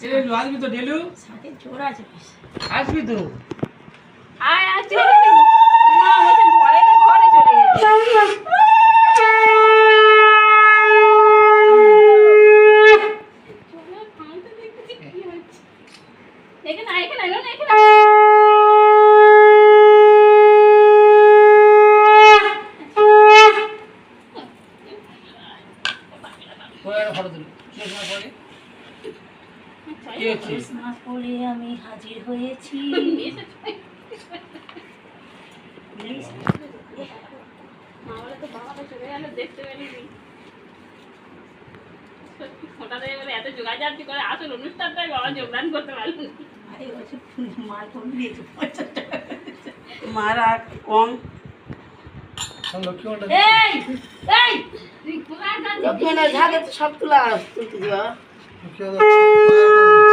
ডেলু আসবি তো ডেলু? সাথে জোর আছে বেশ। আসবি তো? আয় আয় চলে গেছি। মা বলছে ভয়েতে ঘরে চলে গেছে। এখানে আয়, এখানে আয়, এখানে আয়। ফটো তুলি পরে কি হচ্ছে? ক্রিসমাস পরে আমি হাজির হয়েছি। মা বলে তো বাবাটা চলে গেল, দেখতে পারিনি। সত্যি ফোটাতে বলে এত যোগাযোগ করে আসল অনুষ্ঠানটাই বাবা যোগদান করতে পারলেন। আরে বছর মার ফোন দিয়েছে 50 টাকা। মার আর কম। লক্ষ্মী ভান্ডার এই এই তুই কোথায় যাচ্ছিস? লক্ষ্মীটা ঝাঁকে তো সব তুলতে দিবা। লক্ষ্মী ভান্ডার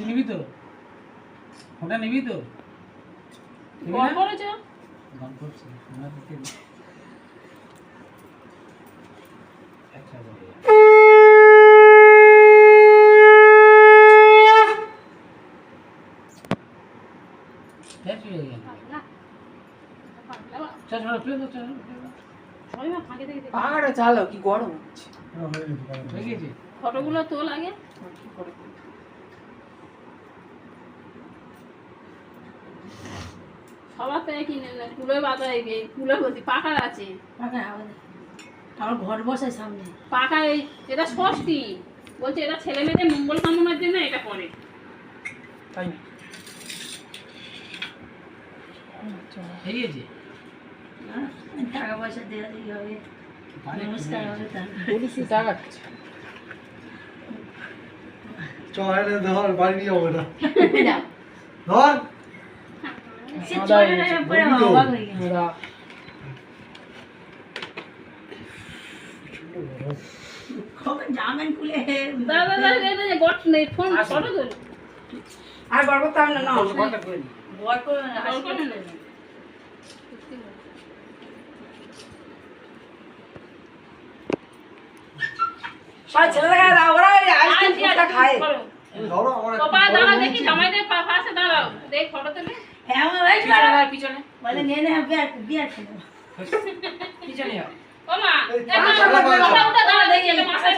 নিবি তো? ওটা নিবি তো? কল করেছো? গান করছি না দিতে আচ্ছা বলে হ্যাপি হয়ে গেল। না। চল চল প্লে তো চল সবাই মা ফাঁকে থেকে দেখো। পাখাটা চালো কি গরম হচ্ছে। হয়ে গেছে। ফটোগুলো তোল আগে। কি করে সবার থেকে কিনে নেন, কুলোয় বাঁধা এই কুলো বলছি পাকার আছে। পাকা আমাদের আমার ঘর বসায় সামনে। পাকা এই এটা ষষ্ঠী বলছে, এটা ছেলে মেয়েদের মঙ্গল কামনার জন্য এটা করে। তাই না? হয়ে গেছে। না, টাকা পয়সা দেওয়া দিই হবে, নমস্কার হবে তার। পুলিশে টাকাচ্ছে। চল ধর বাড়ি নিয়ে যাবো এটা যাও। ধর সে চলে যায় পরে অবাক হয়ে গেছে। ওরা কবে জামেন খুলে দাদা দাদা গট নেই ফোন ফটো তোল। আর গড় করতে হবে না না। ঘরটা করে নি। বয় করে না, কল আসলে করে না। না। সবাই ছেলেরা দাও ওরা আইসক্রিমটা খায়। ধরো আমার বাবা দাঁড়া দেখি জামাইদের পাশে দাঁড়াও, দেখ ফটো তুলে। হ্যাঁ আমার ভাই পিছনে দাঁড়া, পিছনে বলে নে নে বিয়ার বিয়ার খেলো। পিছনে যাও। ও মা এই দাঁড়া দাঁড়া দাঁড়া দেখি এটা মাথায়